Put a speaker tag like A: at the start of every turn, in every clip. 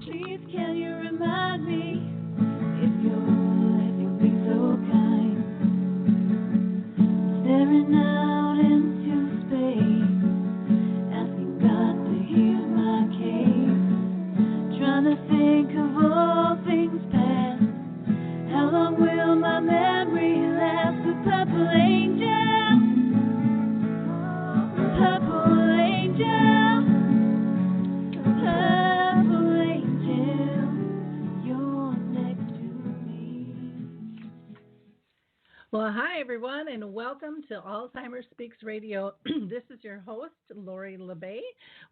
A: Please can you remind me if you'll be so kind, staring out into space, asking God to hear my case, trying to think of all things past. How long will my memory last? With purple angel, purple angel, purple angel, you're next to me.
B: Well, hi, everyone, and welcome to Alzheimer Speaks Radio. This is your host, Lori LeBay,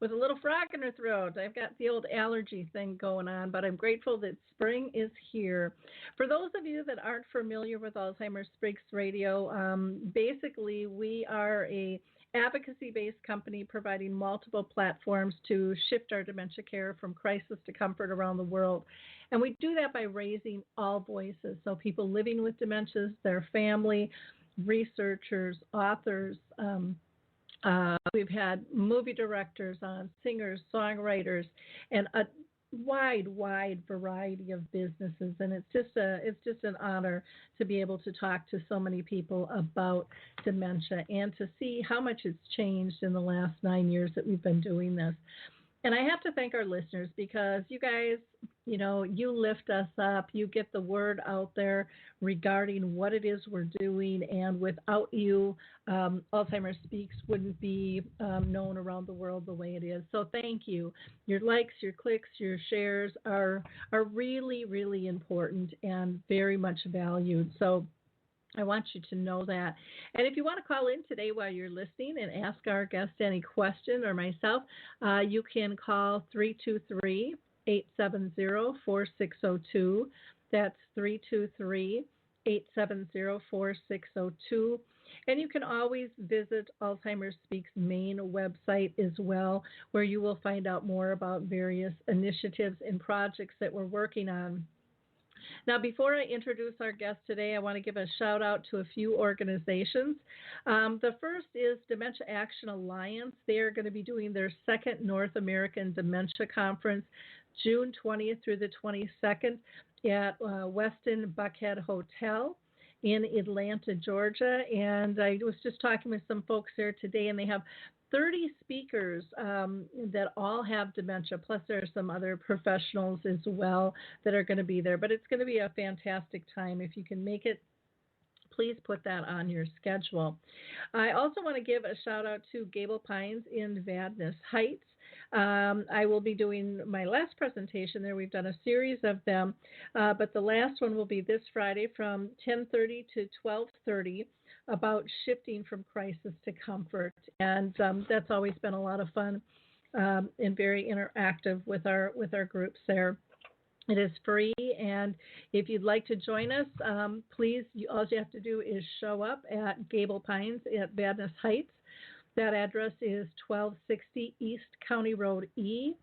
B: with a little frog in her throat. I've got the old allergy thing going on, but I'm grateful that spring is here. For those of you that aren't familiar with Alzheimer Speaks Radio, basically we are a advocacy-based company providing multiple platforms to shift our dementia care from crisis to comfort around the world. And we do that by raising all voices. So people living with dementias, their family, researchers, authors. We've had movie directors on, singers, songwriters, and a wide variety of businesses. And it's just an honor to be able to talk to so many people about dementia and to see how much it's changed in the last 9 years that we've been doing this. And I have to thank our listeners because you guys, you lift us up. You get the word out there regarding what it is we're doing. And without you, Alzheimer Speaks wouldn't be known around the world the way it is. So thank you. Your likes, your clicks, your shares are really, really important and very much valued. So I want you to know that. And if you want to call in today while you're listening and ask our guest any question or myself, you can call 323-870-4602. That's 323-870-4602. And you can always visit Alzheimer Speaks' main website as well, where you will find out more about various initiatives and projects that we're working on. Now, before I introduce our guest today, I want to give a shout out to a few organizations. The first is Dementia Action Alliance. They are going to be doing their second North American Dementia Conference, June 20th through the 22nd at Westin Buckhead Hotel in Atlanta, Georgia. And I was just talking with some folks there today, and they have 30 speakers that all have dementia, plus there are some other professionals as well that are going to be there. But it's going to be a fantastic time. If you can make it, please put that on your schedule. I also want to give a shout out to Gable Pines in Vadnais Heights. I will be doing my last presentation there. We've done a series of them, but the last one will be this Friday from 10:30 to 12:30 about shifting from crisis to comfort. And that's always been a lot of fun and very interactive with our groups there. It is free, and if you'd like to join us, please, all you have to do is show up at Gable Pines at Vadnais Heights. That address is 1260 East County Road E,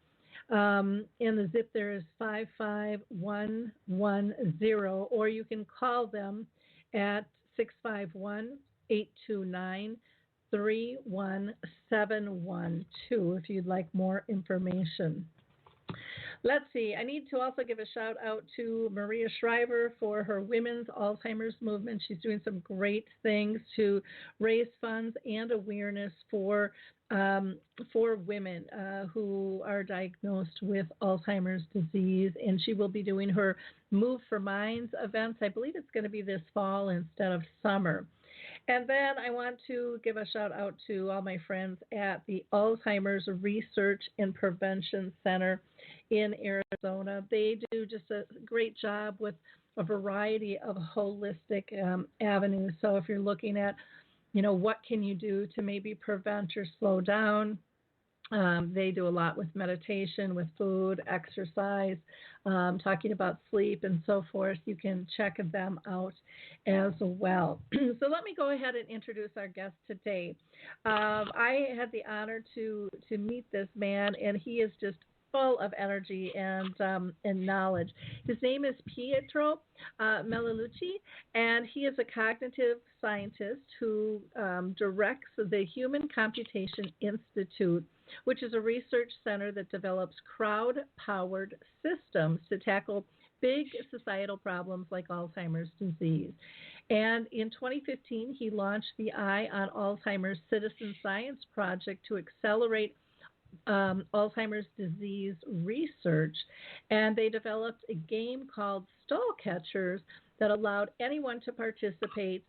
B: and the zip there is 55110, or you can call them at 651-829-31712 if you'd like more information. Let's see. I need to also give a shout out to Maria Shriver for her women's Alzheimer's movement. She's doing some great things to raise funds and awareness for women who are diagnosed with Alzheimer's disease. And she will be doing her Move for Minds events. I believe it's going to be this fall instead of summer. And then I want to give a shout out to all my friends at the Alzheimer's Research and Prevention Center in Arizona. They do just a great job with a variety of holistic avenues. So if you're looking at, what can you do to maybe prevent or slow down, they do a lot with meditation, with food, exercise, talking about sleep and so forth. You can check them out as well. So let me go ahead and introduce our guest today. I had the honor to meet this man, and he is just full of energy and knowledge. His name is Pietro Michelucci, and he is a cognitive scientist who directs the Human Computation Institute, which is a research center that develops crowd-powered systems to tackle big societal problems like Alzheimer's disease. And in 2015, he launched the Eye on Alzheimer's Citizen Science Project to accelerate Alzheimer's disease research. And they developed a game called Stall Catchers that allowed anyone to participate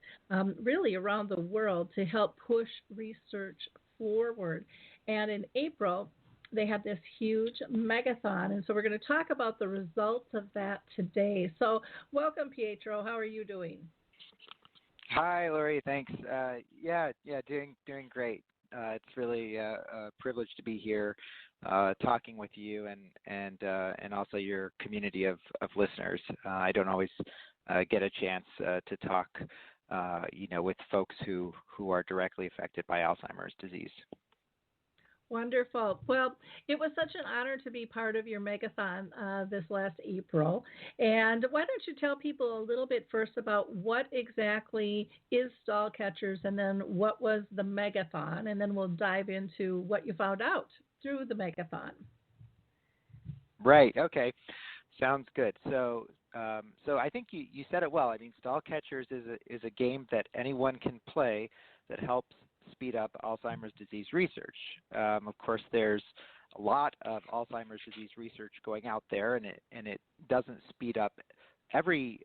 B: really around the world to help push research forward. And in April, they had this huge megathon. And so we're going to talk about the results of that today. So welcome, Pietro. How are you doing?
C: Hi, Lori. Thanks. Doing great. It's really a privilege to be here, talking with you and also your community of listeners. I don't always get a chance to talk, with folks who are directly affected by Alzheimer's disease.
B: Wonderful. Well, it was such an honor to be part of your megathon this last April. And why don't you tell people a little bit first about what exactly is Stall Catchers, and then what was the megathon, and then we'll dive into what you found out through the megathon.
C: Right. Okay. Sounds good. So I think you said it well. I mean, Stall Catchers is a game that anyone can play that helps speed up Alzheimer's disease research. Of course, there's a lot of Alzheimer's disease research going out there, and it doesn't speed up every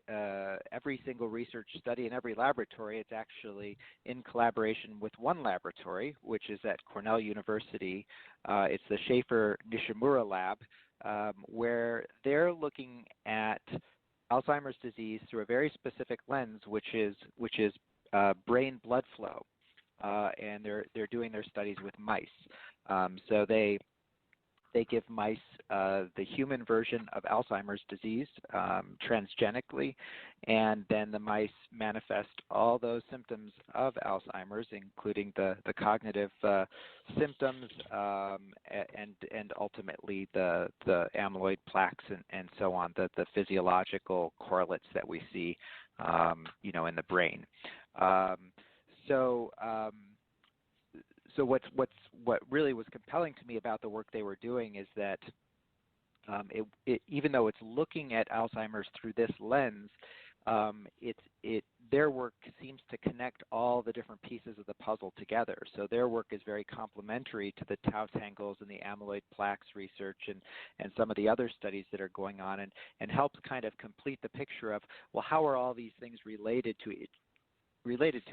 C: single research study in every laboratory. It's actually in collaboration with one laboratory, which is at Cornell University. It's the Schaefer-Nishimura lab, where they're looking at Alzheimer's disease through a very specific lens, which is brain blood flow. And they're doing their studies with mice. So they give mice the human version of Alzheimer's disease transgenically, and then the mice manifest all those symptoms of Alzheimer's, including the cognitive symptoms and ultimately the amyloid plaques and so on, the physiological correlates that we see in the brain. So what really was compelling to me about the work they were doing is that even though it's looking at Alzheimer's through this lens, their work seems to connect all the different pieces of the puzzle together. So their work is very complementary to the tau tangles and the amyloid plaques research and some of the other studies that are going on, and helps kind of complete the picture of, well, how are all these things related to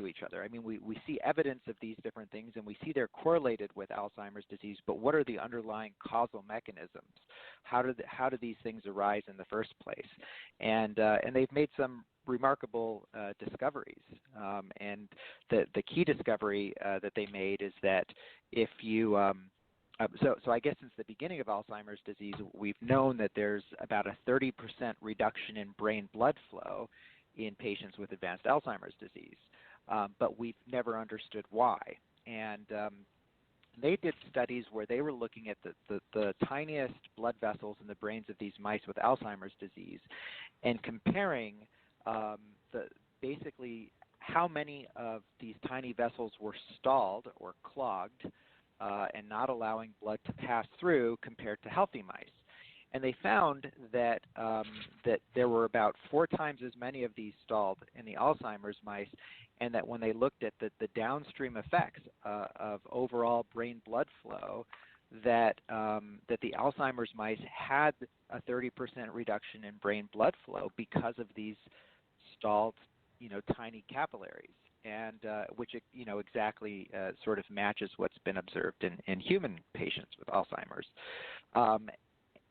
C: each other. I mean, we see evidence of these different things, and we see they're correlated with Alzheimer's disease, but what are the underlying causal mechanisms? How do these things arise in the first place? And they've made some remarkable discoveries. And the key discovery that they made is that if you so I guess since the beginning of Alzheimer's disease, we've known that there's about a 30% reduction in brain blood flow in patients with advanced Alzheimer's disease, but we've never understood why. And they did studies where they were looking at the tiniest blood vessels in the brains of these mice with Alzheimer's disease and comparing basically how many of these tiny vessels were stalled or clogged and not allowing blood to pass through compared to healthy mice. And they found that there were about 4 times as many of these stalled in the Alzheimer's mice, and that when they looked at the downstream effects of overall brain blood flow, that the Alzheimer's mice had a 30% reduction in brain blood flow because of these stalled, tiny capillaries, and which exactly sort of matches what's been observed in human patients with Alzheimer's.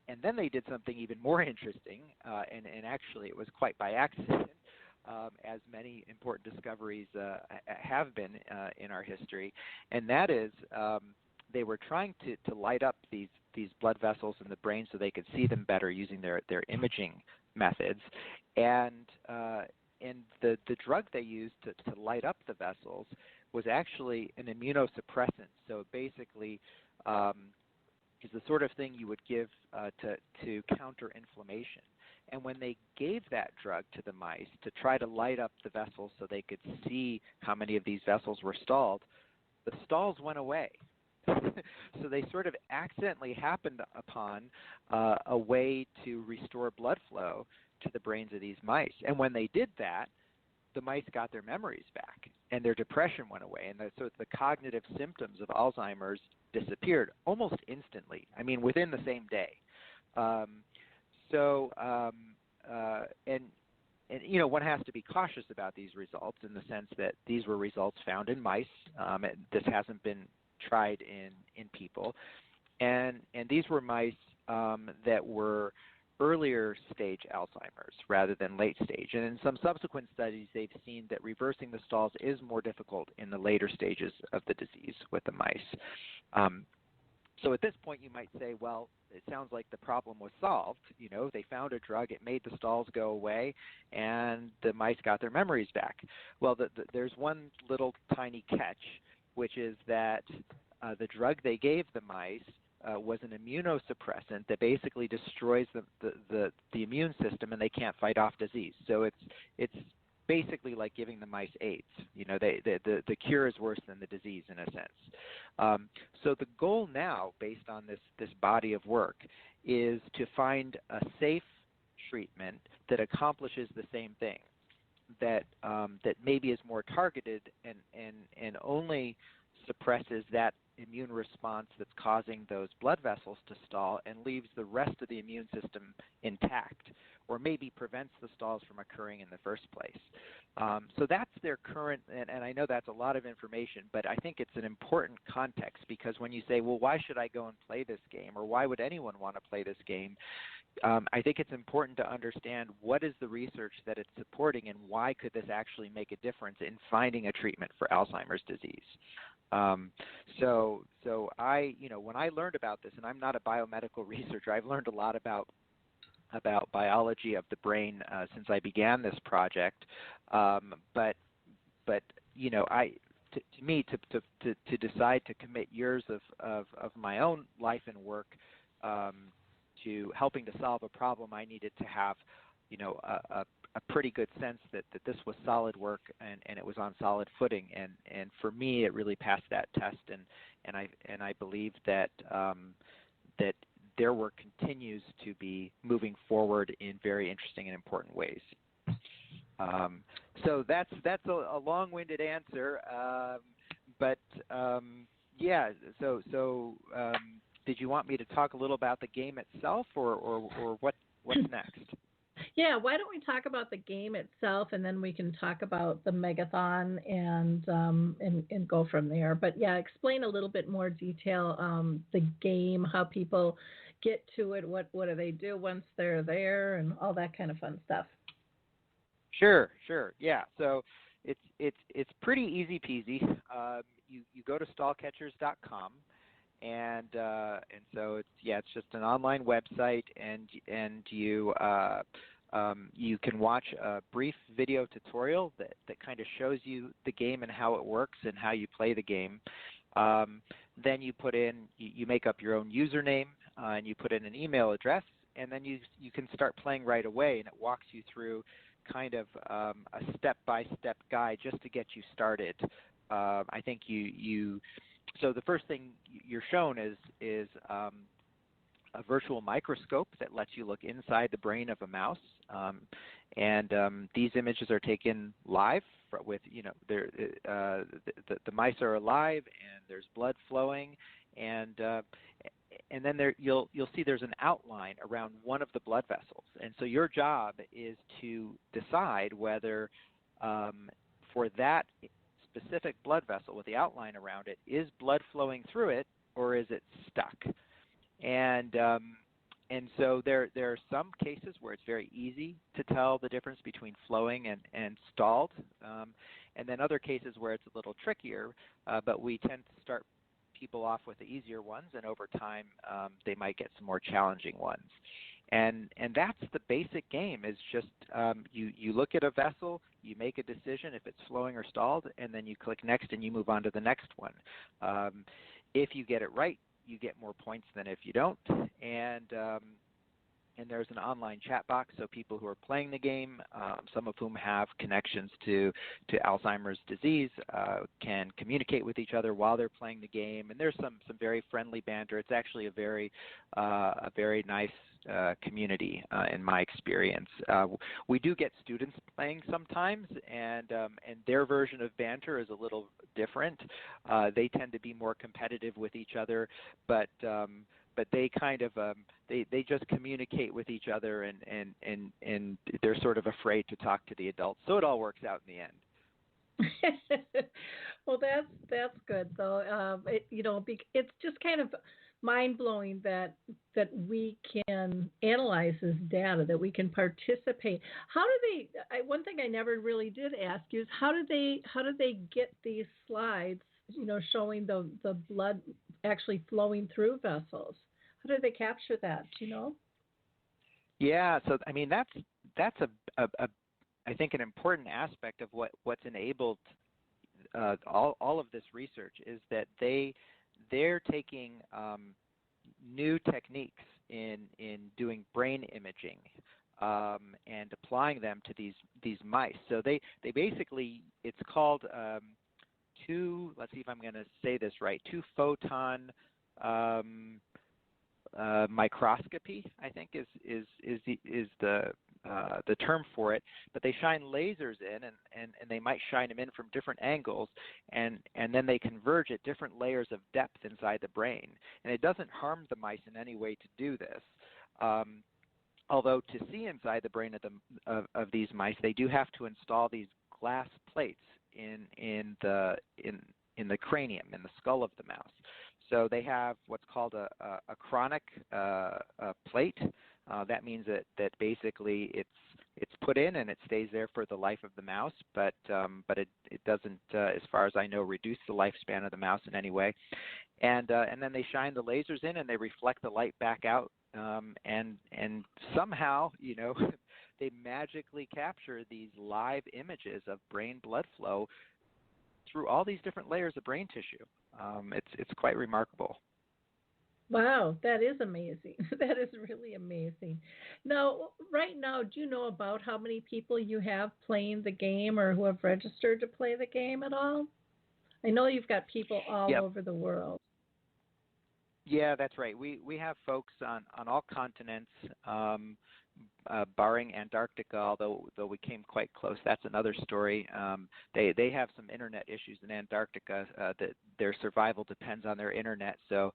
C: And then they did something even more interesting, and actually it was quite by accident, as many important discoveries have been in our history, and that is they were trying to light up these blood vessels in the brain so they could see them better using their imaging methods, and the drug they used to light up the vessels was actually an immunosuppressant. So basically is the sort of thing you would give to counter inflammation. And when they gave that drug to the mice to try to light up the vessels so they could see how many of these vessels were stalled, the stalls went away. So they sort of accidentally happened upon a way to restore blood flow to the brains of these mice. And when they did that, the mice got their memories back, and their depression went away. And so the cognitive symptoms of Alzheimer's disappeared almost instantly. I mean, within the same day. And you know, one has to be cautious about these results in the sense that these were results found in mice. This hasn't been tried in people, and these were mice that were earlier stage Alzheimer's rather than late stage. And in some subsequent studies, they've seen that reversing the stalls is more difficult in the later stages of the disease with the mice. So at this point, you might say, well, it sounds like the problem was solved. You know, they found a drug, it made the stalls go away, and the mice got their memories back. Well, there's one little tiny catch, which is that the drug they gave the mice was an immunosuppressant that basically destroys the immune system, and they can't fight off disease. So it's basically like giving the mice AIDS. You know, the cure is worse than the disease in a sense. So the goal now, based on this body of work, is to find a safe treatment that accomplishes the same thing, that maybe is more targeted and only suppresses that immune response that's causing those blood vessels to stall and leaves the rest of the immune system intact, or maybe prevents the stalls from occurring in the first place. So that's their current, and I know that's a lot of information, but I think it's an important context, because when you say, well, why should I go and play this game, or why would anyone want to play this game, I think it's important to understand what is the research that it's supporting and why could this actually make a difference in finding a treatment for Alzheimer's disease. So I, you know, when I learned about this, and I'm not a biomedical researcher, I've learned a lot about biology of the brain since I began this project. But you know, to me to decide to commit years of my own life and work to helping to solve a problem, I needed to have, you know, a pretty good sense that this was solid work and it was on solid footing. And for me, it really passed that test. And I believe that that their work continues to be moving forward in very interesting and important ways. So that's a long-winded answer, but yeah. So did you want me to talk a little about the game itself, or what's next?
B: Yeah, why don't we talk about the game itself, and then we can talk about the Megathon and go from there. But yeah, explain a little bit more detail the game, how people get to it, what do they do once they're there, and all that kind of fun stuff.
C: Sure, yeah. So it's pretty easy peasy. You go to StallCatchers.com. And so it's just an online website, and you can watch a brief video tutorial that kind of shows you the game and how it works and how you play the game. Then you make up your own username, and you put in an email address, and then you can start playing right away, and it walks you through kind of a step-by-step guide just to get you started. I think So the first thing you're shown is a virtual microscope that lets you look inside the brain of a mouse, and these images are taken live with, you know, the mice are alive and there's blood flowing, and then you'll see there's an outline around one of the blood vessels, and so your job is to decide whether for that specific blood vessel with the outline around it, is blood flowing through it or is it stuck? And so there are some cases where it's very easy to tell the difference between flowing and stalled, and then other cases where it's a little trickier, but we tend to start people off with the easier ones, and over time they might get some more challenging ones. And that's the basic game, is just you look at a vessel, you make a decision if it's flowing or stalled, and then you click next and you move on to the next one. If you get it right, you get more points than if you don't. And there's an online chat box, so people who are playing the game, some of whom have connections to Alzheimer's disease, can communicate with each other while they're playing the game. And there's some very friendly banter. It's actually a very nice community in my experience. We do get students playing sometimes, and their version of banter is a little different. They tend to be more competitive with each other, but they kind of they just communicate with each other, and they're sort of afraid to talk to the adults. So it all works out in the end.
B: Well, that's good though. It's just kind of mind blowing that we can analyze this data, that we can participate. How do they? One thing I never really did ask you is how do they get these slides? Showing the blood actually flowing through vessels. How do they capture that? Do you know? Yeah,
C: so I mean that's I think an important aspect of what's enabled all of this research is that they're taking new techniques in doing brain imaging and applying them to these mice. So they basically, it's called let's see if I'm going to say this right, two photon microscopy, I think is the term for it. But they shine lasers in, and they might shine them in from different angles, and then they converge at different layers of depth inside the brain. And it doesn't harm the mice in any way to do this. Although to see inside the brain of these mice, they do have to install these glass plates in the cranium, in the skull of the mouse. So they have what's called a chronic plate. That means that basically it's put in and it stays there for the life of the mouse, but it doesn't, as far as I know, reduce the lifespan of the mouse in any way. And then they shine the lasers in and they reflect the light back out, and somehow they magically capture these live images of brain blood flow through all these different layers of brain tissue. It's quite remarkable.
B: Wow, that is amazing. That is really amazing. Now, right now, do you know about how many people you have playing the game or who have registered to play the game at all? I know you've got people all over the world.
C: Yeah, that's right. We have folks on all continents, barring Antarctica, although we came quite close. That's another story. They have some internet issues in Antarctica. That their survival depends on their internet. So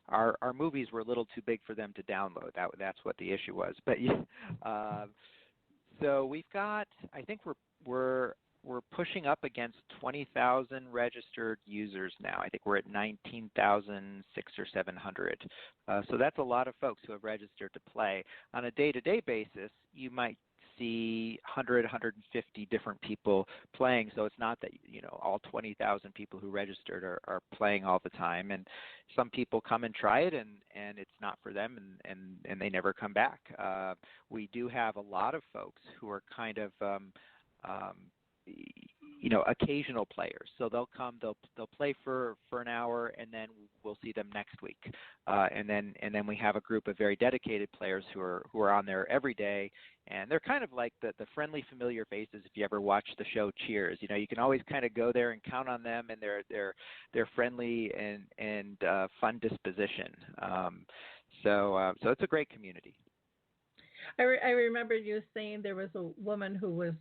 C: our movies were a little too big for them to download. That's what the issue was. But so we've got, I think we're pushing up against 20,000 registered users now. I think we're at 19,600 or 700. So that's a lot of folks who have registered to play. On a day-to-day basis, you might see 100, 150 different people playing. So it's not that all 20,000 people who registered are playing all the time. And some people come and try it, and it's not for them, and they never come back. We do have a lot of folks who are kind of occasional players. So they'll come, they'll play for an hour, and then we'll see them next week. And then we have a group of very dedicated players who are on there every day, and they're kind of like the friendly, familiar faces. If you ever watch the show Cheers, you can always kind of go there and count on them, and they're friendly and fun disposition. So it's a great community.
B: I remember you saying there was a woman who was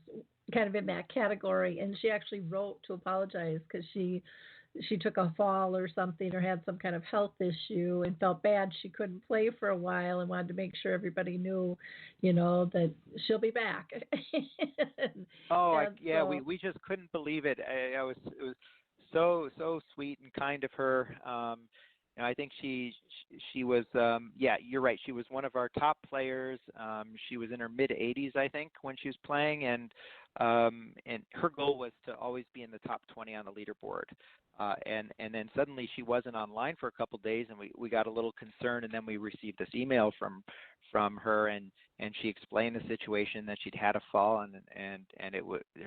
B: kind of in that category, and she actually wrote to apologize because she took a fall or something, or had some kind of health issue and felt bad she couldn't play for a while, and wanted to make sure everybody knew, that she'll be back.
C: We just couldn't believe it. It was so sweet and kind of her. I think she was, you're right. She was one of our top players. She was in her mid-80s, I think, when she was playing, and and her goal was to always be in the top 20 on the leaderboard. And then suddenly she wasn't online for a couple of days, and we got a little concerned, and then we received this email from her, and she explained the situation, that she'd had a fall, and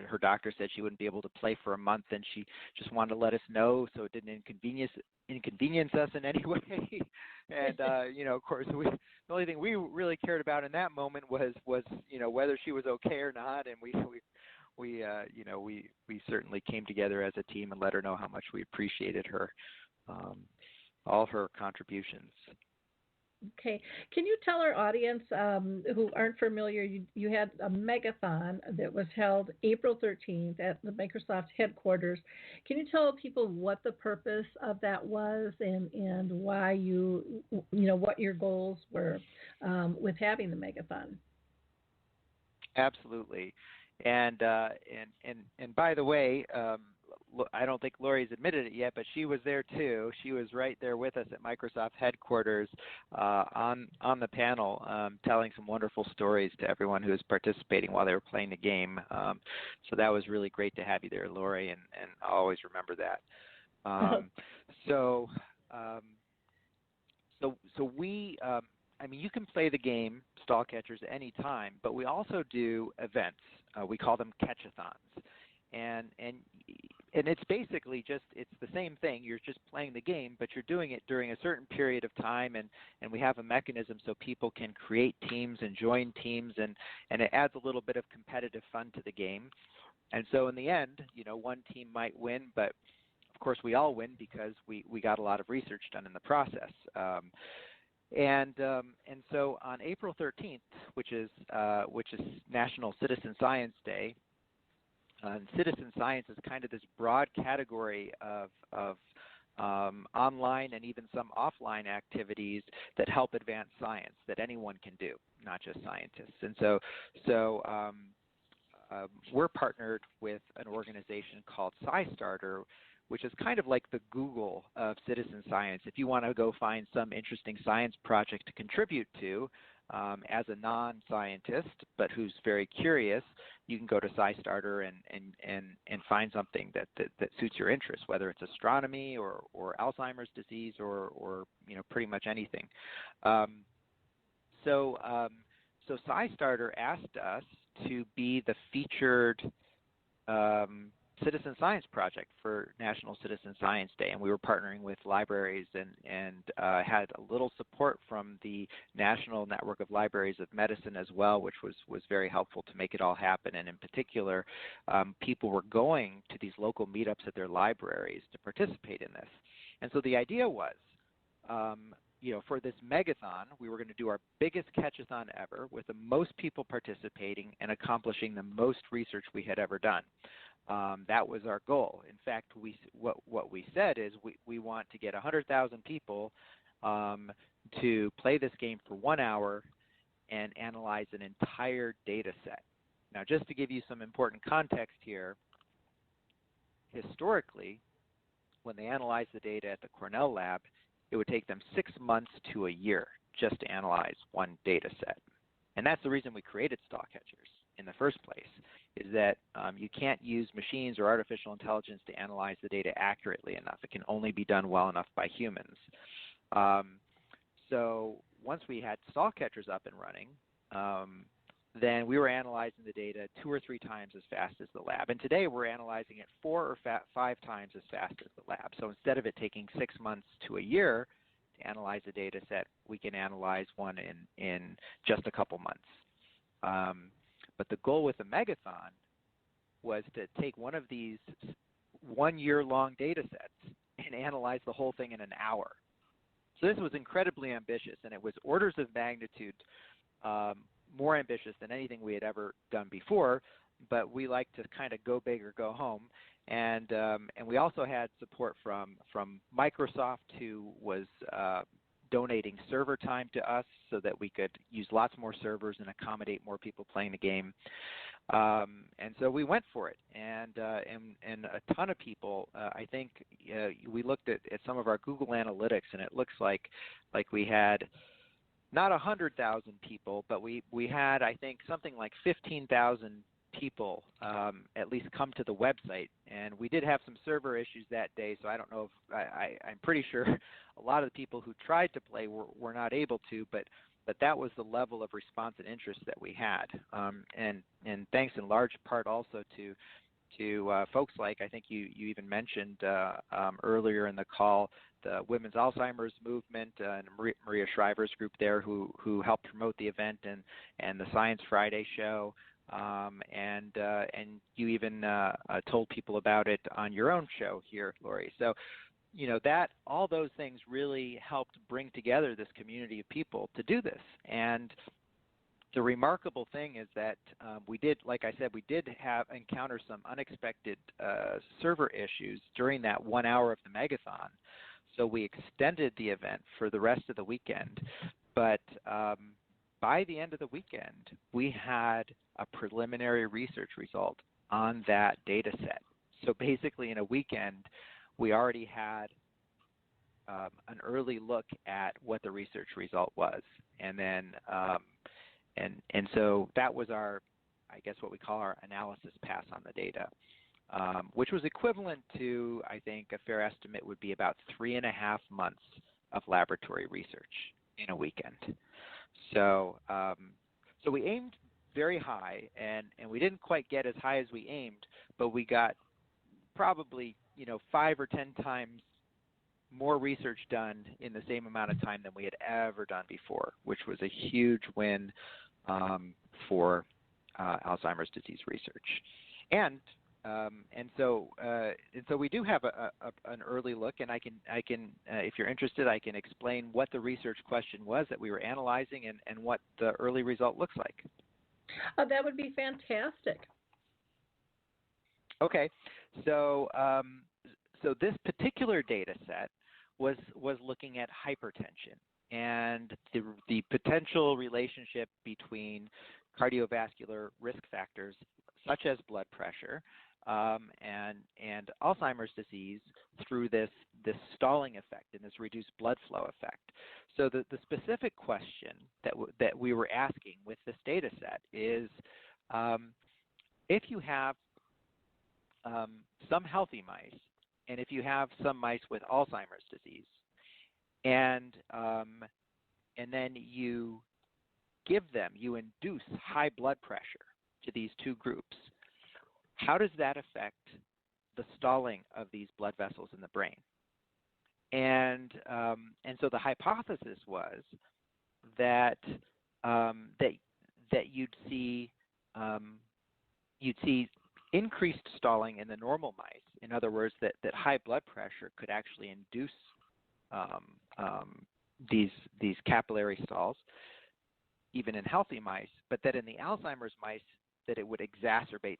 C: her doctor said she wouldn't be able to play for a month, and she just wanted to let us know so it didn't inconvenience us in any way. And of course, the only thing we really cared about in that moment was whether she was okay or not, and we certainly came together as a team and let her know how much we appreciated her, all her contributions.
B: Okay. Can you tell our audience who aren't familiar, you had a megathon that was held April 13th at the Microsoft headquarters. Can you tell people what the purpose of that was and why what your goals were with having the megathon?
C: Absolutely. And by the way, I don't think Lori's admitted it yet, but she was there too. She was right there with us at Microsoft headquarters on the panel, telling some wonderful stories to everyone who was participating while they were playing the game. So that was really great to have you there, Lori, and I'll always remember that. So we, you can play the game Stall Catchers any time, but we also do events. We call them catchathons. And it's basically it's the same thing. You're just playing the game, but you're doing it during a certain period of time, and we have a mechanism so people can create teams and join teams, and it adds a little bit of competitive fun to the game. And so in the end, one team might win, but of course we all win because we got a lot of research done in the process. And so on April 13th, which is National Citizen Science Day, citizen science is kind of this broad category of online and even some offline activities that help advance science that anyone can do, not just scientists. And so we're partnered with an organization called SciStarter, which is kind of like the Google of citizen science. If you want to go find some interesting science project to contribute to as a non-scientist, but who's very curious, you can go to SciStarter and find something that suits your interest, whether it's astronomy or Alzheimer's disease or pretty much anything. So SciStarter asked us to be the featured citizen science project for National Citizen Science Day, and we were partnering with libraries and had a little support from the National Network of Libraries of Medicine as well, which was very helpful to make it all happen. And in particular, people were going to these local meetups at their libraries to participate in this. And so the idea was, for this megathon, we were going to do our biggest catchathon ever with the most people participating and accomplishing the most research we had ever done. That was our goal. In fact, what we said is we want to get 100,000 people to play this game for 1 hour and analyze an entire data set. Now, just to give you some important context here, historically, when they analyzed the data at the Cornell lab, it would take them 6 months to a year just to analyze one data set. And that's the reason we created Stall Catchers in the first place, is that you can't use machines or artificial intelligence to analyze the data accurately enough. It can only be done well enough by humans. So once we had Stall Catchers up and running, then we were analyzing the data 2 or 3 times as fast as the lab. And today we're analyzing it 4 or 5 times as fast as the lab. So instead of it taking 6 months to a year to analyze a data set, we can analyze one in just a couple months. But the goal with the Megathon was to take one of these 1 year-long data sets and analyze the whole thing in an hour. So this was incredibly ambitious, and it was orders of magnitude more ambitious than anything we had ever done before, but we like to kind of go big or go home. And we also had support from Microsoft, who was donating server time to us so that we could use lots more servers and accommodate more people playing the game. And so we went for it, and a ton of people. I think we looked at some of our Google Analytics, and it looks like we had not 100,000 people, but we had, I think, something like 15,000 people at least come to the website. And we did have some server issues that day, so I don't know if I'm pretty sure a lot of the people who tried to play were not able to, but that was the level of response and interest that we had. And thanks in large part also to folks like, I think you even mentioned earlier in the call, the Women's Alzheimer's Movement and Maria Shriver's group there who helped promote the event, and the Science Friday show, and you even told people about it on your own show here, Lori. So, that all those things really helped bring together this community of people to do this. And the remarkable thing is that we did, like I said, we did encounter some unexpected server issues during that 1 hour of the Megathon. So we extended the event for the rest of the weekend. But by the end of the weekend, we had a preliminary research result on that data set. So basically in a weekend, we already had an early look at what the research result was. And then and so that was our, I guess what we call our analysis pass on the data, which was equivalent to, I think, a fair estimate would be about 3.5 months of laboratory research in a weekend. So so we aimed very high, and we didn't quite get as high as we aimed, but we got probably 5 or 10 times more research done in the same amount of time than we had ever done before, which was a huge win for Alzheimer's disease research. And so we do have an early look, and I can if you're interested, I can explain what the research question was that we were analyzing and what the early result looks like.
B: That would be fantastic.
C: Okay, so so this particular data set was looking at hypertension and the potential relationship between cardiovascular risk factors such as blood pressure and Alzheimer's disease through this stalling effect and this reduced blood flow effect. So the specific question that we were asking with this data set is if you have some healthy mice, and if you have some mice with Alzheimer's disease, and then you induce high blood pressure to these two groups, how does that affect the stalling of these blood vessels in the brain? And so the hypothesis was that you'd see increased stalling in the normal mice. In other words, that high blood pressure could actually induce these capillary stalls, even in healthy mice, but that in the Alzheimer's mice, that it would exacerbate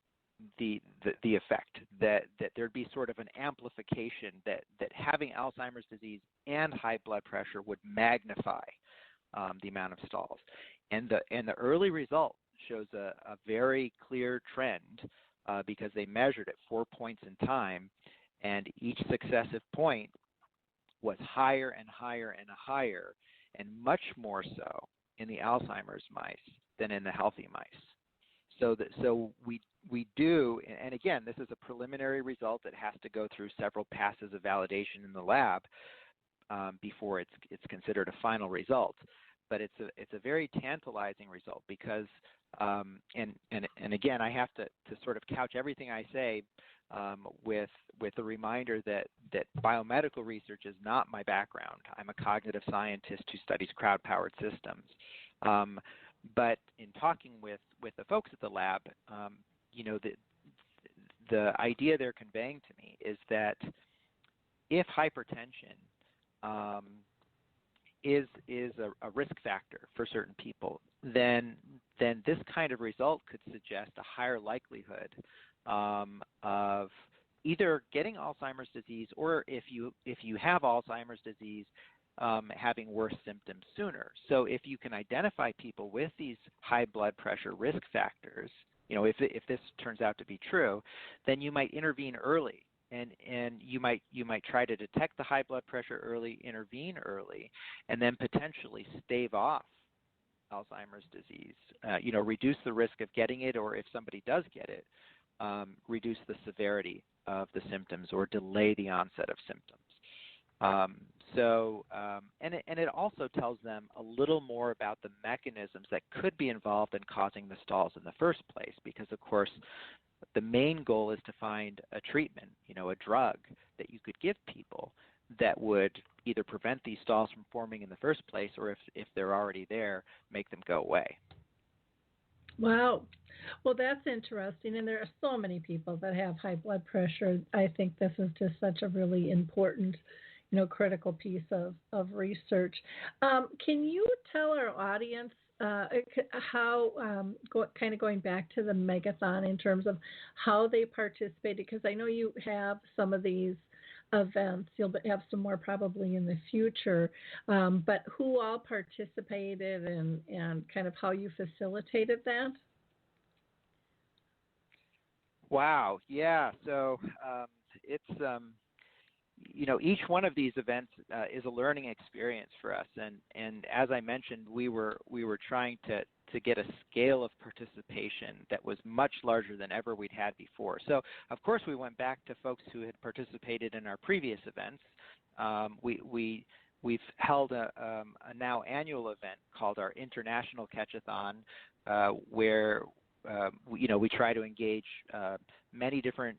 C: the effect, that there'd be sort of an amplification, that having Alzheimer's disease and high blood pressure would magnify the amount of stalls. And the early result shows a very clear trend because they measured at 4 points in time, and each successive point was higher and higher and higher, and much more so in the Alzheimer's mice than in the healthy mice. So we do, and again, this is a preliminary result that has to go through several passes of validation in the lab before it's considered a final result. But it's a very tantalizing result because, and again, I have to sort of couch everything I say with the reminder that biomedical research is not my background. I'm a cognitive scientist who studies crowd-powered systems. But in talking with the folks at the lab, the idea they're conveying to me is that if hypertension is a risk factor for certain people, then this kind of result could suggest a higher likelihood of either getting Alzheimer's disease, or if you have Alzheimer's disease, having worse symptoms sooner. So if you can identify people with these high blood pressure risk factors, if this turns out to be true, then you might intervene early. And you might try to detect the high blood pressure early, intervene early, and then potentially stave off Alzheimer's disease. Reduce the risk of getting it, or if somebody does get it, reduce the severity of the symptoms or delay the onset of symptoms. And it also tells them a little more about the mechanisms that could be involved in causing the stalls in the first place, because of course the main goal is to find a treatment, a drug that you could give people that would either prevent these stalls from forming in the first place, or if they're already there, make them go away.
B: Wow. Well, that's interesting. And there are so many people that have high blood pressure. I think this is just such a really important, critical piece of research. Can you tell our audience how, kind of going back to the Megathon in terms of how they participated? Because I know you have some of these events. You'll have some more probably in the future. But who all participated and kind of how you facilitated that?
C: Wow. Yeah. So it's each one of these events is a learning experience for us, and as I mentioned, we were trying to get a scale of participation that was much larger than ever we'd had before. So of course we went back to folks who had participated in our previous events. We've held a now annual event called our International Catchathon, where we try to engage many different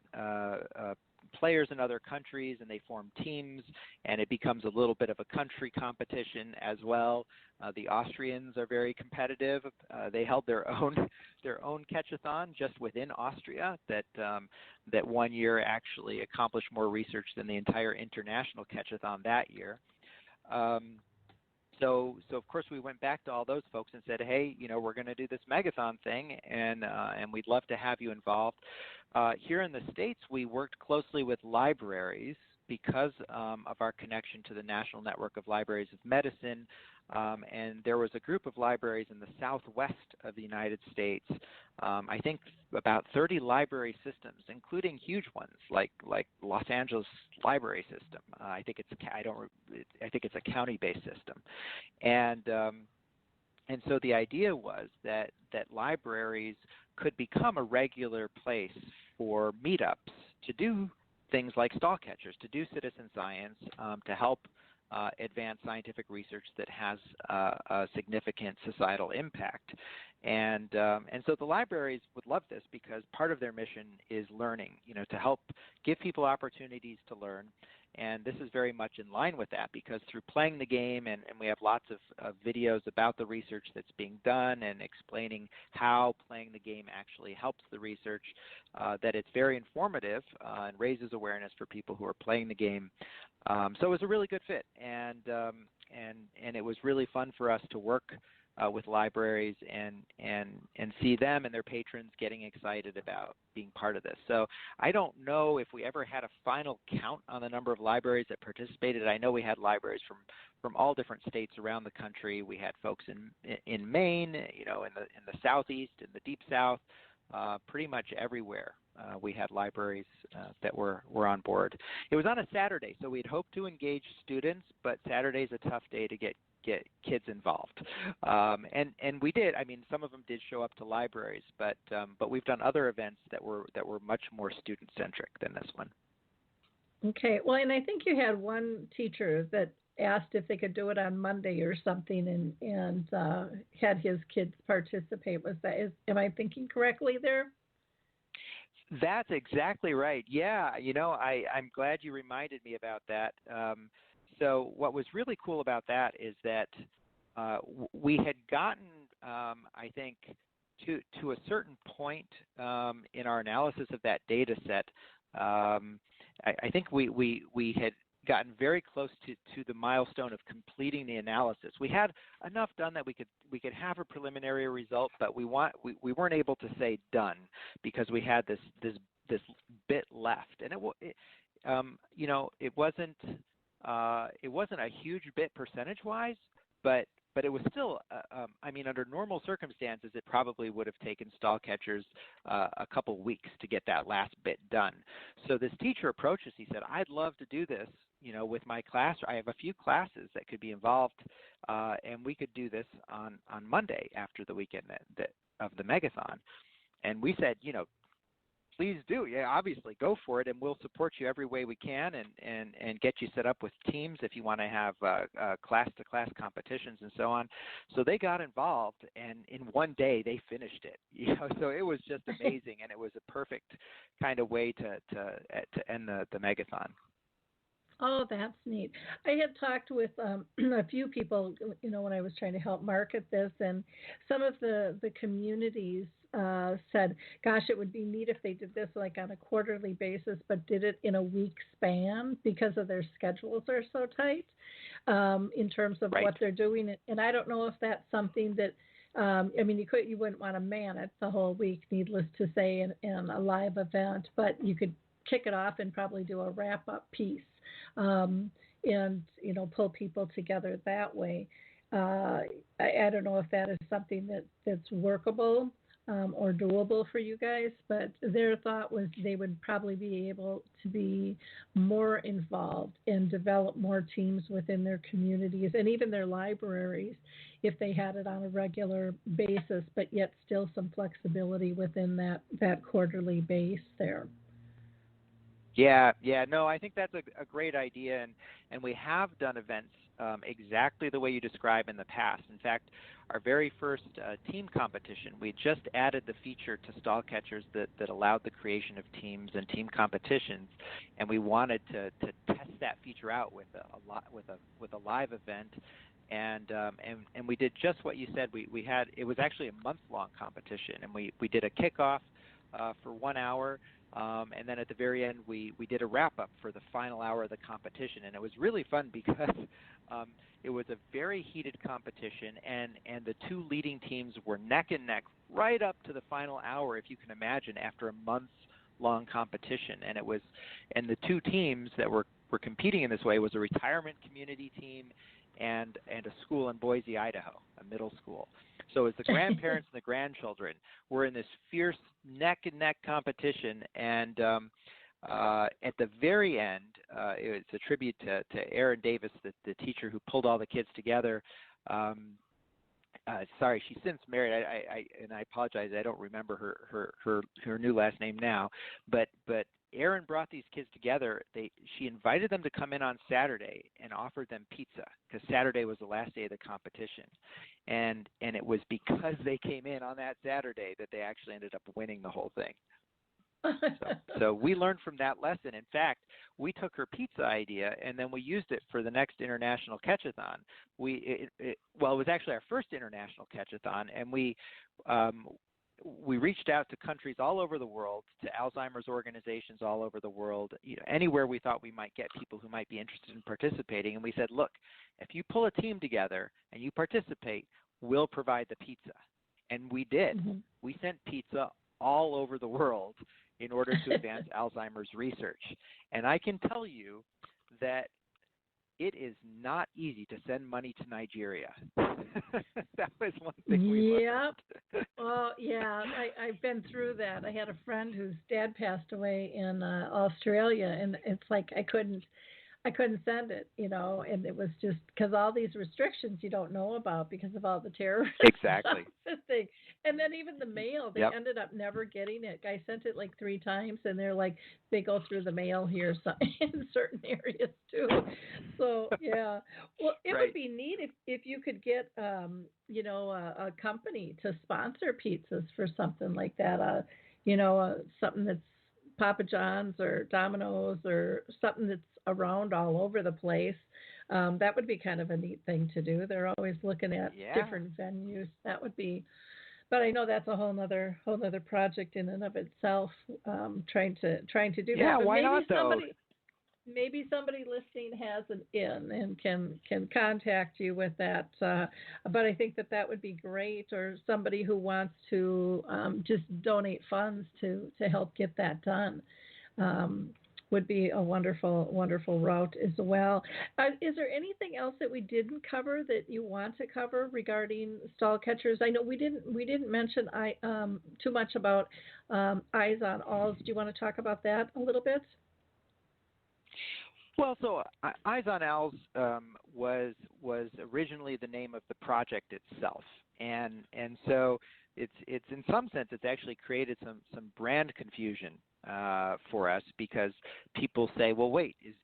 C: players in other countries, and they form teams, and it becomes a little bit of a country competition as well. The Austrians are very competitive. They held their own catchathon just within Austria that one year actually accomplished more research than the entire international catchathon that year. So of course we went back to all those folks and said, hey, we're going to do this Megathon thing, and we'd love to have you involved. Here in the States, we worked closely with libraries because of our connection to the National Network of Libraries of Medicine, and there was a group of libraries in the southwest of the United States. I think about 30 library systems, including huge ones like Los Angeles Library System. I think it's a county-based system, and so the idea was that libraries could become a regular place for meetups to do things like stall catchers, to do citizen science, to help advance scientific research that has a significant societal impact. And so the libraries would love this because part of their mission is learning, to help give people opportunities to learn. And this is very much in line with that, because through playing the game, and we have lots of videos about the research that's being done and explaining how playing the game actually helps the research, that it's very informative and raises awareness for people who are playing the game. So it was a really good fit, and it was really fun for us to work with libraries and see them and their patrons getting excited about being part of this. So I don't know if we ever had a final count on the number of libraries that participated. I know we had libraries from all different states around the country. We had folks in Maine, in the southeast, in the deep south, pretty much everywhere. We had libraries that were on board. It was on a Saturday, so we'd hoped to engage students, but Saturday's a tough day to get kids involved, and we did. I mean, some of them did show up to libraries, but we've done other events that were much more student centric than this one.
B: Okay, well, and I think you had one teacher that asked if they could do it on Monday or something, and had his kids participate. Am I thinking correctly there?
C: That's exactly right. Yeah, I'm glad you reminded me about that. So what was really cool about that is that we had gotten, I think, to a certain point in our analysis of that data set. I think we had gotten very close to the milestone of completing the analysis. We had enough done that we could have a preliminary result, but we weren't able to say done because we had this bit left, and it wasn't a huge bit percentage-wise, but it was still, under normal circumstances, it probably would have taken Stall Catchers a couple weeks to get that last bit done. So this teacher approached us. He said, I'd love to do this with my class, I have a few classes that could be involved, and we could do this on Monday after the weekend of the Megathon. And we said, please do. Yeah, obviously, go for it, and we'll support you every way we can, and get you set up with teams if you want to have class-to-class competitions and so on. So they got involved, and in one day they finished it. So it was just amazing, and it was a perfect kind of way to end the Megathon.
B: Oh, that's neat. I had talked with a few people, when I was trying to help market this, and some of the communities said, gosh, it would be neat if they did this like on a quarterly basis, but did it in a week span because of their schedules are so tight in terms of
C: Right.
B: what they're doing. And I don't know if that's something that, you wouldn't want to man it the whole week, needless to say, in a live event, but you could kick it off and probably do a wrap-up piece. And pull people together that way. I don't know if that is something that's workable or doable for you guys, but their thought was they would probably be able to be more involved and develop more teams within their communities and even their libraries if they had it on a regular basis, but yet still some flexibility within that quarterly base there.
C: Yeah, no, I think that's a great idea, and we have done events exactly the way you describe in the past. In fact, our very first team competition, we just added the feature to Stall Catchers that allowed the creation of teams and team competitions, and we wanted to test that feature out with a live event. And we did just what you said. We had, it was actually a month-long competition, and we did a kickoff for 1 hour. And then at the very end, we did a wrap-up for the final hour of the competition. And it was really fun because it was a very heated competition, and the two leading teams were neck and neck right up to the final hour, if you can imagine, after a month-long competition. And the two teams that were competing in this way was a retirement community team and a school in Boise, Idaho, a middle school. So as the grandparents and the grandchildren were in this fierce neck-and-neck competition, and at the very end, it's a tribute to Erin Davis, the teacher who pulled all the kids together. Sorry, she's since married. I apologize. I don't remember her new last name now. But Erin brought these kids together. She invited them to come in on Saturday and offered them pizza because Saturday was the last day of the competition. And it was because they came in on that Saturday that they actually ended up winning the whole thing. So we learned from that lesson. In fact, we took her pizza idea and then we used it for the next International Catchathon. It was actually our first International Catchathon, and we reached out to countries all over the world, to Alzheimer's organizations all over the world, anywhere we thought we might get people who might be interested in participating. And we said, look, if you pull a team together and you participate, we'll provide the pizza. And we did. Mm-hmm. We sent pizza all over the world in order to advance Alzheimer's research. And I can tell you that it is not easy to send money to Nigeria. That was one thing we learned.
B: Well, yeah, I've been through that. I had a friend whose dad passed away in Australia, and it's like I couldn't send it, and it was just because all these restrictions you don't know about because of all the terrorist
C: exactly
B: thing. And then even the mail, they ended up never getting it. I sent it like 3 times, and they're like, they go through the mail here in certain areas too. So yeah, well, it would be neat if you could get a company to sponsor pizzas for something like that. Something that's Papa John's or Domino's or something that's around all over the place. That would be kind of a neat thing to do. They're always looking at different venues. That would be, but I know that's a whole nother project in and of itself. Trying to do that.
C: Yeah,
B: but
C: why not though?
B: Maybe somebody listening has an in and can contact you with that. But I think that would be great, or somebody who wants to just donate funds to help get that done. Would be a wonderful route as well. Is there anything else that we didn't cover that you want to cover regarding Stall Catchers? I know we didn't mention too much about Eyes on Alls. Do you want to talk about that a little bit?
C: Well, so Eyes on Owls was originally the name of the project itself, and so it's in some sense it's actually created some brand confusion for us, because people say, well, wait, is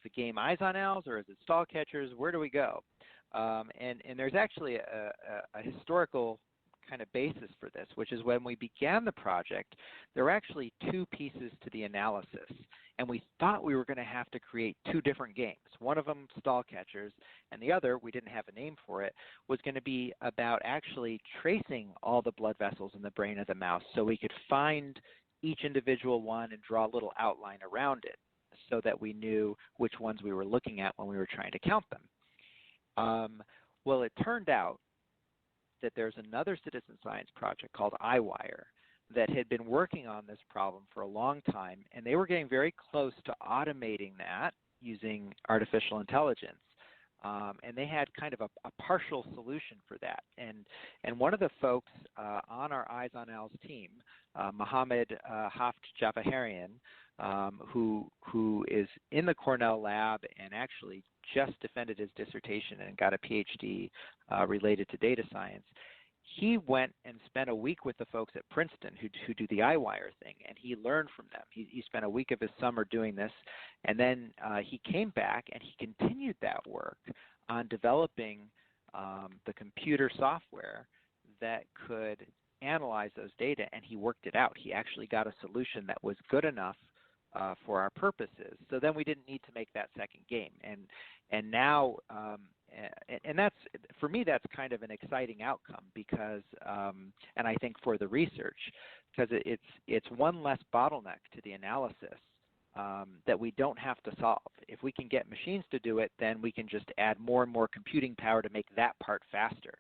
C: the game Eyes on Owls or is it Stall Catchers? Where do we go? And there's actually a historical kind of basis for this, which is when we began the project, there were actually two pieces to the analysis, and we thought we were going to have to create two different games. One of them, Stall Catchers, and the other, we didn't have a name for it, was going to be about actually tracing all the blood vessels in the brain of the mouse so we could find each individual one and draw a little outline around it so that we knew which ones we were looking at when we were trying to count them. Well, it turned out that there's another citizen science project called iWire that had been working on this problem for a long time, and they were getting very close to automating that using artificial intelligence. And they had kind of a partial solution for that. And one of the folks on our Eyes on Owls team, Mohammed Haft Javaharian, who is in the Cornell lab and actually just defended his dissertation and got a PhD related to data science, he went and spent a week with the folks at Princeton who do the iWire thing, and he learned from them. He spent a week of his summer doing this, and then he came back and he continued that work on developing the computer software that could analyze those data, and he worked it out. He actually got a solution that was good enough for our purposes. So then we didn't need to make that second game, and now and that's, for me, that's kind of an exciting outcome because and I think for the research, because it's one less bottleneck to the analysis that we don't have to solve. If we can get machines to do it, then we can just add more and more computing power to make that part faster.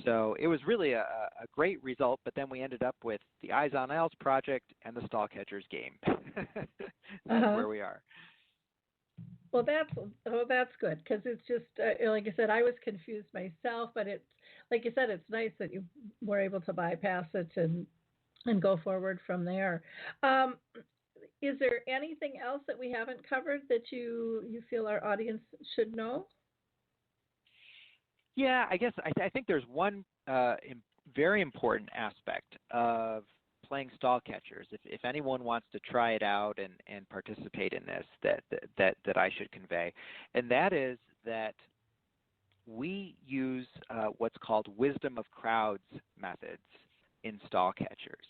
C: So it was really a great result, but then we ended up with the Eyes on Owls project and the Stall Catchers game. That's where we are.
B: Well, that's good, because it's just like I said, I was confused myself, but it's like you said, it's nice that you were able to bypass it and go forward from there. Is there anything else that we haven't covered that you feel our audience should know?
C: Yeah, I guess I think there's one very important aspect of playing Stall Catchers. If anyone wants to try it out and participate in this, that I should convey, and that is that we use what's called wisdom of crowds methods in Stall Catchers.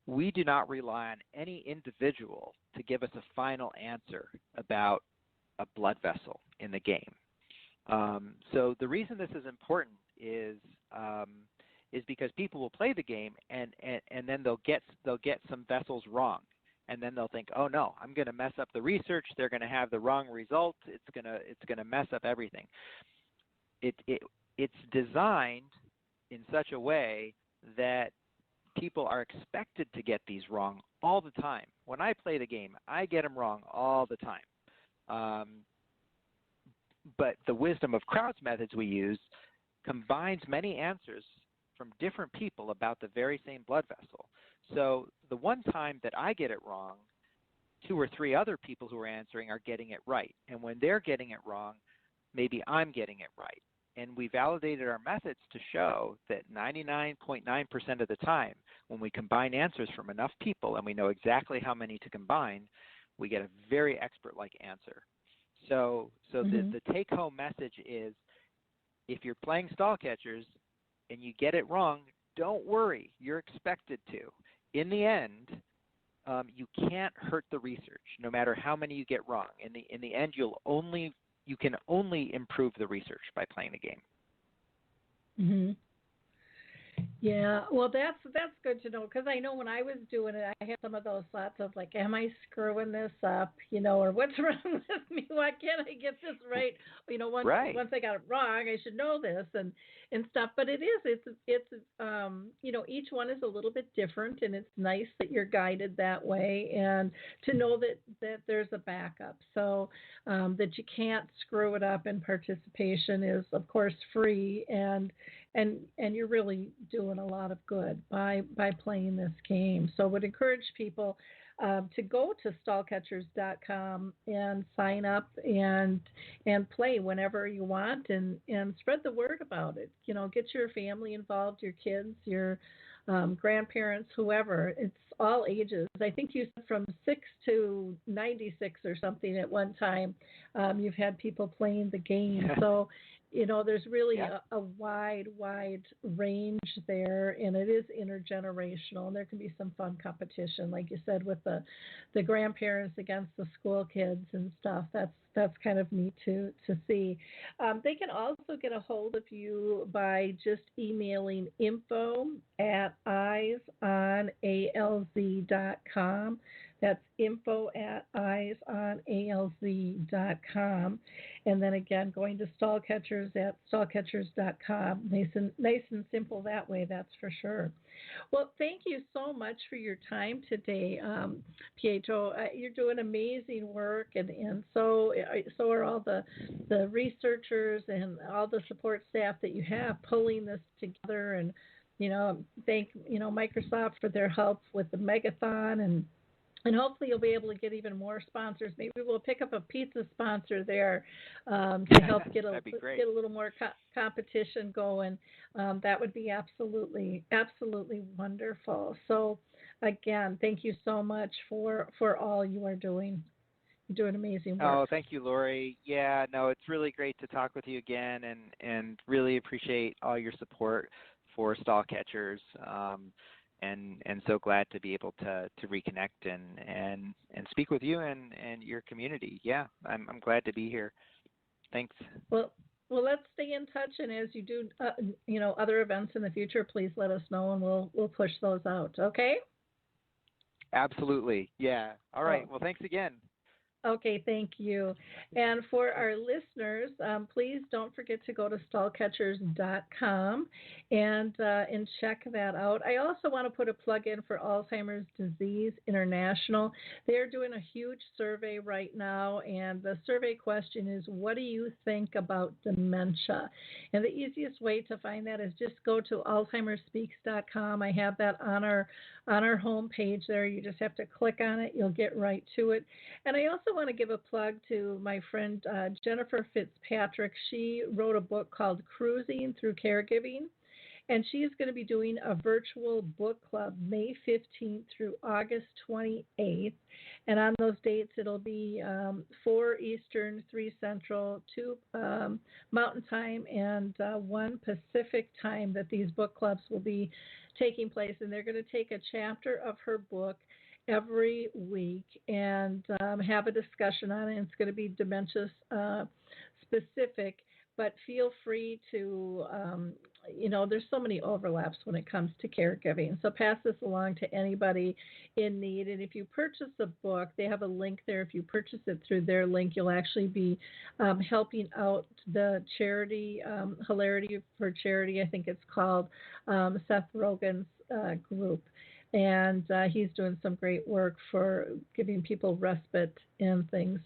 C: We do not rely on any individual to give us a final answer about a blood vessel in the game. So the reason this is important is because people will play the game and then they'll get some vessels wrong, and then they'll think, oh no, I'm going to mess up the research. They're going to have the wrong result. It's gonna mess up everything. It's designed in such a way that people are expected to get these wrong all the time. When I play the game, I get them wrong all the time. But the wisdom of crowds methods we use combines many answers from different people about the very same blood vessel. So the one time that I get it wrong, 2 or 3 other people who are answering are getting it right. And when they're getting it wrong, maybe I'm getting it right. And we validated our methods to show that 99.9% of the time, when we combine answers from enough people and we know exactly how many to combine, we get a very expert-like answer. So the take-home message is, if you're playing Stall Catchers and you get it wrong, don't worry. You're expected to. In the end, you can't hurt the research, no matter how many you get wrong. In the end, you can only improve the research by playing the game.
B: Mm-hmm. Yeah, well, that's good to know, because I know when I was doing it, I had some of those thoughts of like, am I screwing this up, or what's wrong with me? Why can't I get this right? Once I got it wrong, I should know this and stuff. But it's each one is a little bit different, and it's nice that you're guided that way, and to know that there's a backup, so that you can't screw it up. And participation is, of course, free, and you're really doing a lot of good by playing this game. So I would encourage people to go to StallCatchers.com and sign up and play whenever you want, and spread the word about it. Get your family involved, your kids, your grandparents, whoever. It's all ages. I think you said from 6 to 96 or something at one time. You've had people playing the game. So, there's really a wide range there, and it is intergenerational, and there can be some fun competition, like you said, with the grandparents against the school kids and stuff. That's kind of neat to see. They can also get a hold of you by just emailing info@eyesonalz.com. That's info@eyesonalz.com. And then again, going to Stall Catchers at StallCatchers.com. Nice and simple that way, that's for sure. Well, thank you so much for your time today, Pietro. You're doing amazing work, and so are all the researchers and all the support staff that you have pulling this together. And thank Microsoft for their help with the Megathon, and hopefully you'll be able to get even more sponsors. Maybe we'll pick up a pizza sponsor there to help get a little more competition going. That would be absolutely wonderful. So again, thank you so much for all you are doing. You're doing amazing work.
C: Oh, thank you, Lori. Yeah, no, it's really great to talk with you again, and really appreciate all your support for Stall Catchers. And so glad to be able to reconnect and speak with you and your community. Yeah, I'm glad to be here. Thanks.
B: Well, let's stay in touch, and as you do, other events in the future, please let us know, and we'll push those out. Okay?
C: Absolutely. Yeah. All right. Well, thanks again.
B: Okay, thank you. And for our listeners, please don't forget to go to StallCatchers.com and check that out. I also want to put a plug in for Alzheimer's Disease International. They're doing a huge survey right now, and the survey question is, what do you think about dementia? And the easiest way to find that is just go to AlzheimerSpeaks.com. I have that on our home page there. You just have to click on it. You'll get right to it. And I also want to give a plug to my friend Jennifer Fitzpatrick. She wrote a book called Cruising Through Caregiving, and she's going to be doing a virtual book club May 15th through August 28th. And on those dates, it'll be 4 Eastern, 3 Central, 2 Mountain Time, and 1 Pacific Time that these book clubs will be taking place. And they're going to take a chapter of her book every week and have a discussion on it. It's going to be dementia specific, but feel free to, there's so many overlaps when it comes to caregiving. So pass this along to anybody in need. And if you purchase a book, they have a link there. If you purchase it through their link, you'll actually be helping out the charity, Hilarity for Charity, I think it's called, Seth Rogen's group. And he's doing some great work for giving people respite and things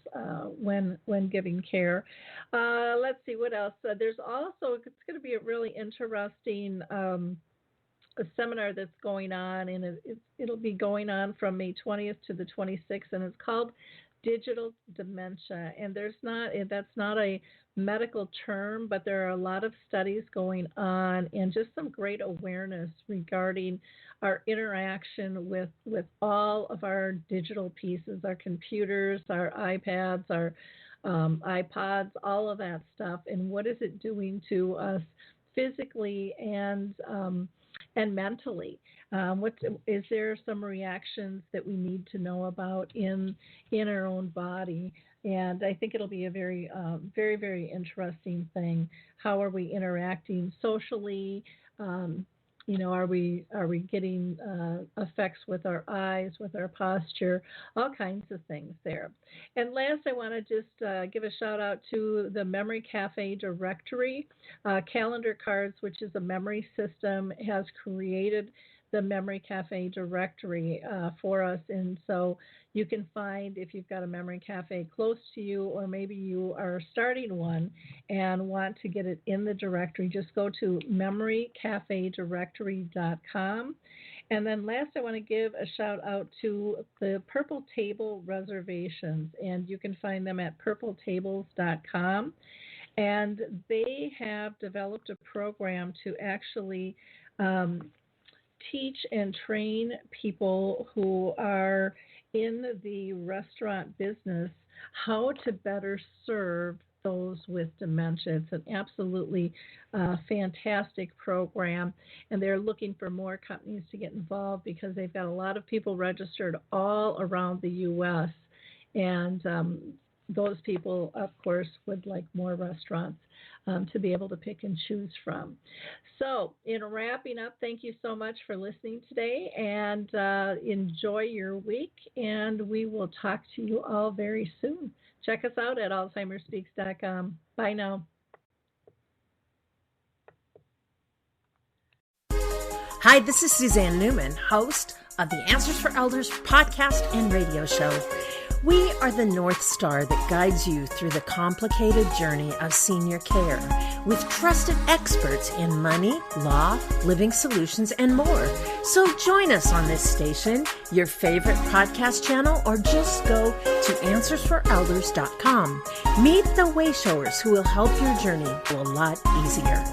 B: when giving care. Let's see what else. There's also, it's going to be a really interesting a seminar that's going on, and it'll be going on from May 20th to the 26th, and it's called Digital Dementia. And that's not a medical term, but there are a lot of studies going on and just some great awareness regarding our interaction with all of our digital pieces, our computers, our iPads, our iPods, all of that stuff, and what is it doing to us physically and mentally. Is there some reactions that we need to know about in our own body? And I think it'll be a very, very, very interesting thing. How are we interacting socially? Are we getting effects with our eyes, with our posture, all kinds of things there. And last, I want to just give a shout out to the Memory Cafe Directory. Calendar Cards, which is a memory system, has created the Memory Cafe Directory for us. And so you can find, if you've got a Memory Cafe close to you, or maybe you are starting one and want to get it in the directory, just go to memorycafedirectory.com. And then last, I want to give a shout out to the Purple Table Reservations, and you can find them at PurpleTables.com. And they have developed a program to actually teach and train people who are in the restaurant business how to better serve those with dementia. It's an absolutely fantastic program, and they're looking for more companies to get involved because they've got a lot of people registered all around the U.S., and those people, of course, would like more restaurants to be able to pick and choose from. So, in wrapping up, thank you so much for listening today, and enjoy your week, and we will talk to you all very soon. Check us out at AlzheimerSpeaks.com. Bye now.
D: Hi, this is Suzanne Newman, host of the Answers for Elders podcast and radio show. We are the North Star that guides you through the complicated journey of senior care with trusted experts in money, law, living solutions, and more. So join us on this station, your favorite podcast channel, or just go to AnswersForElders.com. Meet the Wayshowers who will help your journey go a lot easier.